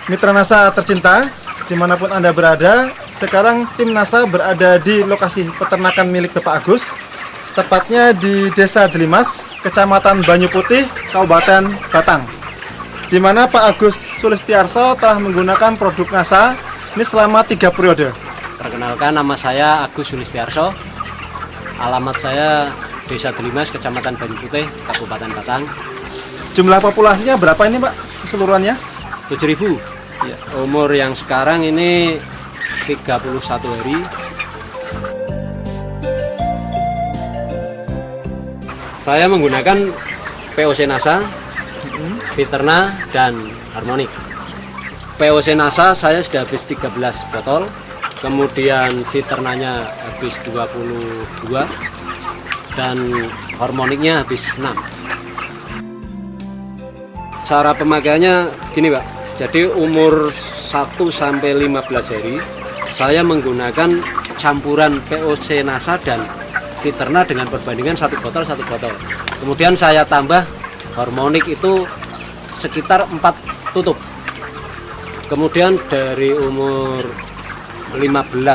Mitra NASA tercinta, dimanapun Anda berada, sekarang tim NASA berada di lokasi peternakan milik Bapak Agus, tepatnya di Desa Delimas, Kecamatan Banyu Putih, Kabupaten Batang, di mana Pak Agus Sulistiarso telah menggunakan produk NASA ini selama 3 periode. Perkenalkan, nama saya Agus Sulistiarso. Alamat saya Desa Delimas, Kecamatan Banyu Putih, Kabupaten Batang. Jumlah populasinya berapa ini Pak keseluruhannya? 7.000. Ya. Umur yang sekarang ini 31 hari. Saya menggunakan POC NASA, Viterna, dan Harmonic. POC NASA saya sudah habis 13 botol, kemudian Viternanya habis 22, dan Harmonicnya habis 6. Cara pemakaiannya gini Pak, jadi umur 1 sampai 15 hari saya menggunakan campuran POC NASA dan Viterna dengan perbandingan 1 botol. Kemudian saya tambah Harmonic itu sekitar 4 tutup. Kemudian dari umur 15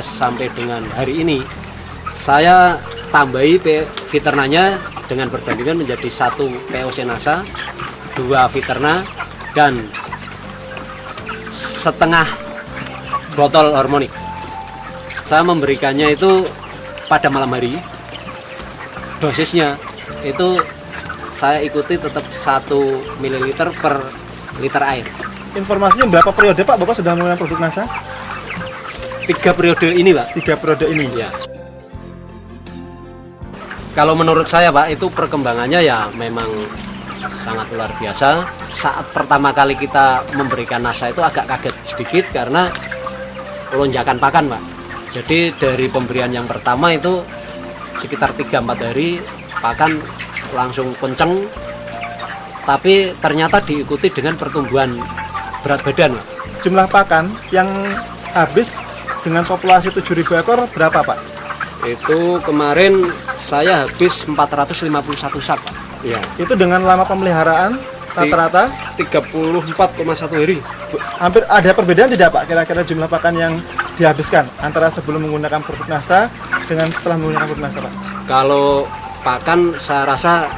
sampai dengan hari ini saya tambahi Viternanya dengan perbandingan menjadi 1 POC NASA, 2 Viterna, dan setengah botol Harmonic. Saya memberikannya itu pada malam hari. Dosisnya itu saya ikuti tetap 1 ml per liter air. Informasinya berapa periode Pak Bapak sudah menggunakan produk NASA? 3 periode ini Pak. 3 periode ini Ya. Kalau menurut saya Pak, itu perkembangannya ya memang sangat luar biasa. Saat pertama kali kita memberikan NASA itu agak kaget sedikit karena lonjakan pakan Pak. Jadi dari pemberian yang pertama itu sekitar 3-4 hari pakan langsung kenceng, tapi ternyata diikuti dengan pertumbuhan berat badan Pak. Jumlah pakan yang habis dengan populasi 7.000 ekor berapa Pak? Itu kemarin saya habis 451 sak Pak. Ya. Itu dengan lama pemeliharaan rata-rata 34,1 hari. Hampir ada perbedaan tidak Pak kira-kira jumlah pakan yang dihabiskan antara sebelum menggunakan produk NASA dengan setelah menggunakan produk NASA Pak? Kalau pakan saya rasa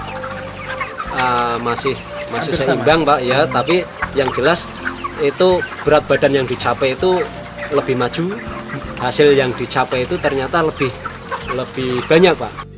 masih Hampir seimbang sama. Pak ya, tapi yang jelas itu berat badan yang dicapai itu lebih maju, hasil yang dicapai itu ternyata lebih banyak Pak.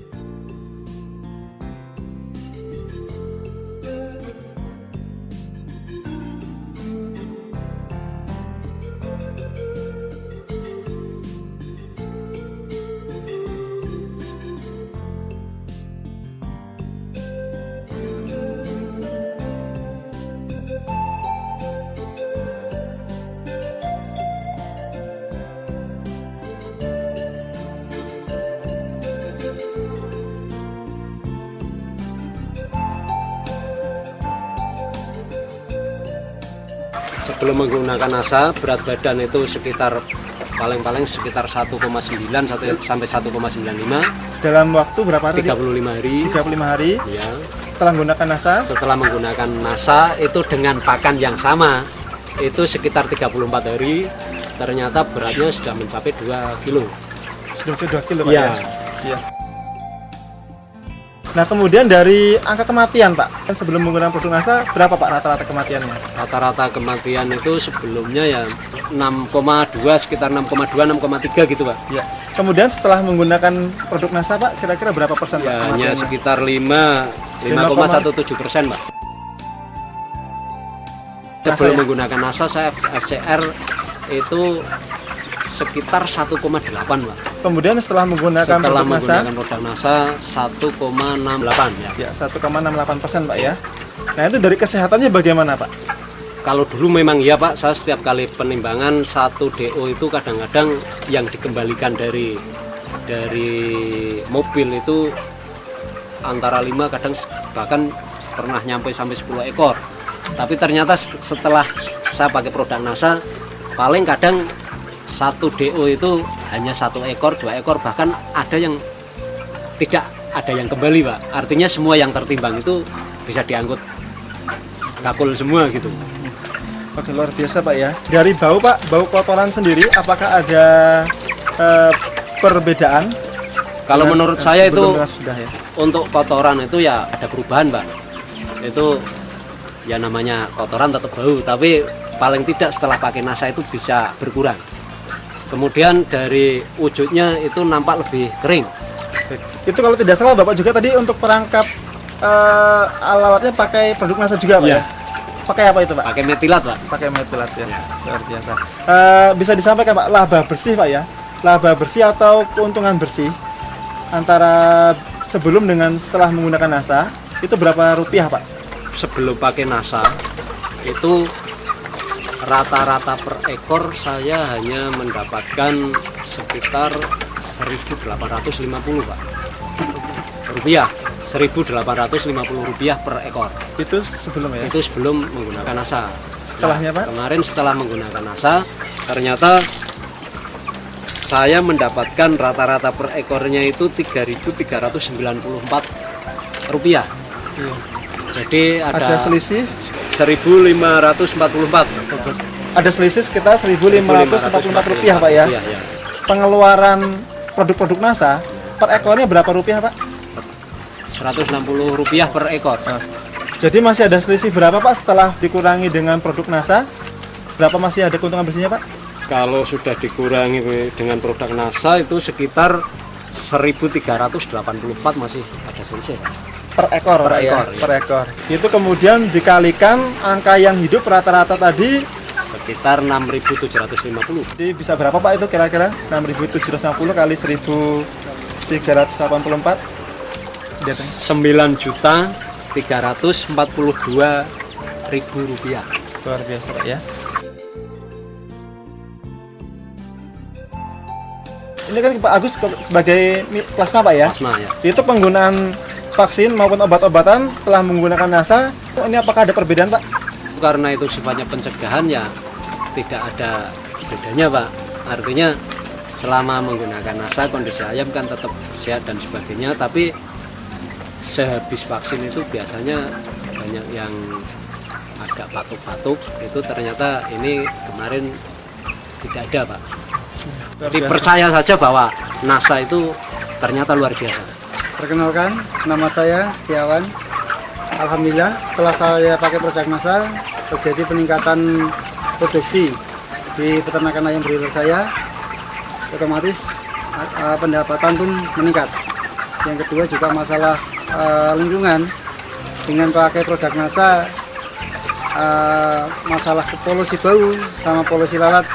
Sebelum menggunakan NASA, berat badan itu sekitar paling-paling sekitar 1,9 sampai 1,95 Dalam waktu berapa hari? 35 hari. 35 hari Ya. setelah menggunakan NASA. Setelah menggunakan NASA itu dengan pakan yang sama itu sekitar 34 hari, ternyata beratnya sudah mencapai 2 kilo. Sudah 2 kilo Pak Iya. ya? Iya. Nah kemudian dari angka kematian Pak, kan sebelum menggunakan produk NASA berapa Pak rata-rata kematiannya? Rata-rata kematian itu sebelumnya ya 6,2, sekitar 6,2 6,3 gitu Pak. Ya. Kemudian setelah menggunakan produk NASA Pak, kira-kira berapa persen Pak Ya hanya kematiannya? sekitar 5,17% Pak. Sebelum ya? menggunakan NASA saya FCR itu sekitar 1,8 Pak. Kemudian setelah menggunakan Setelah produk NASA, menggunakan produk NASA 1,68 ya. ya 1,68% Pak ya. Nah itu dari kesehatannya bagaimana Pak? Kalau dulu memang iya Pak, saya setiap kali penimbangan 1 DO itu kadang-kadang yang dikembalikan dari mobil itu antara 5, kadang bahkan pernah nyampe sampai 10 ekor. Tapi ternyata setelah saya pakai produk NASA, paling kadang 1 DO itu hanya 1 ekor, 2 ekor, bahkan ada yang tidak ada yang kembali Pak. Artinya semua yang tertimbang itu bisa diangkut kakul semua gitu. Oke, luar biasa Pak ya. Dari bau Pak, bau kotoran sendiri, apakah ada perbedaan? Kalau menurut saya itu sebelum dengan sudah ya. untuk kotoran itu ya ada perubahan, Pak. Itu ya namanya kotoran tetap bau, tapi paling tidak setelah pakai NASA itu bisa berkurang. Kemudian dari wujudnya itu nampak lebih kering. Itu kalau tidak salah Bapak juga tadi untuk perangkap alat-alatnya pakai produk NASA juga Pak Iya. ya? Pakai apa itu Pak? Pakai metilat, Pak. Pakai metilat ya. Ya. Luar biasa. Bisa disampaikan Pak, laba bersih Pak ya? Laba bersih atau keuntungan bersih antara sebelum dengan setelah menggunakan NASA itu berapa rupiah Pak? Sebelum pakai NASA itu rata-rata per ekor saya hanya mendapatkan sekitar 1.850 Pak. Rupiah, 1.850 rupiah per ekor. Itu sebelum ya? Itu sebelum menggunakan NASA. Setelahnya Pak? Kemarin setelah menggunakan NASA, ternyata saya mendapatkan rata-rata per ekornya itu 3.394 rupiah. Iya. Jadi Ada selisih? 1.544. Ada selisih sekitar 1.544 rupiah Pak ya? Iya, iya. Pengeluaran produk-produk NASA per ekornya berapa rupiah Pak? 160 rupiah per ekor. Jadi masih ada selisih berapa Pak setelah dikurangi dengan produk NASA? Berapa masih ada keuntungan bersihnya Pak? Kalau sudah dikurangi dengan produk NASA itu sekitar 1.384 masih ada selisih, Pak. Per ekor Per Pak ya? ekor, ya. Per ekor. Itu kemudian dikalikan angka yang hidup rata-rata tadi, Sekitar 6.750. jadi bisa berapa Pak itu kira-kira? 6.750 kali 1.384? 9.342.000 rupiah. Luar biasa Pak ya. Ini kan Pak Agus sebagai plasma Pak ya? Plasma ya. Itu penggunaan vaksin maupun obat-obatan setelah menggunakan NASA, ini apakah ada perbedaan Pak? Karena itu sifatnya pencegahan ya tidak ada bedanya Pak. Artinya selama menggunakan NASA kondisi ayam kan tetap sehat dan sebagainya, tapi sehabis vaksin itu biasanya banyak yang agak batuk-batuk, itu ternyata ini kemarin tidak ada Pak. Luar Jadi biasa. percaya saja bahwa NASA itu ternyata luar biasa. Perkenalkan, nama saya Setiawan. Alhamdulillah, setelah saya pakai produk NASA, terjadi peningkatan produksi di peternakan ayam broiler saya. Otomatis pendapatan pun meningkat. Yang kedua juga masalah lingkungan. Dengan pakai produk NASA, masalah polusi bau sama polusi lalat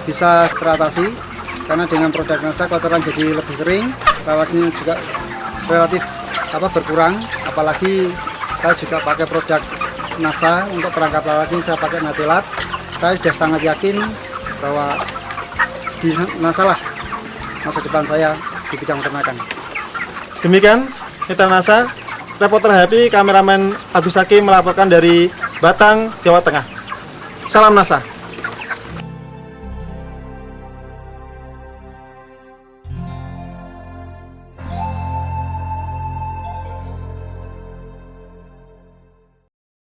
bisa teratasi, karena dengan produk NASA kotoran jadi lebih kering, lalatnya juga relatif berkurang. Apalagi saya juga pakai produk NASA untuk perangkap lalat ini, saya pakai metilat. Saya sudah sangat yakin bahwa di NASA lah masa depan saya di bidang peternakan. Demikian Mitra NASA, reporter Happy, kameramen Agus Hakim melaporkan dari Batang, Jawa Tengah. Salam NASA.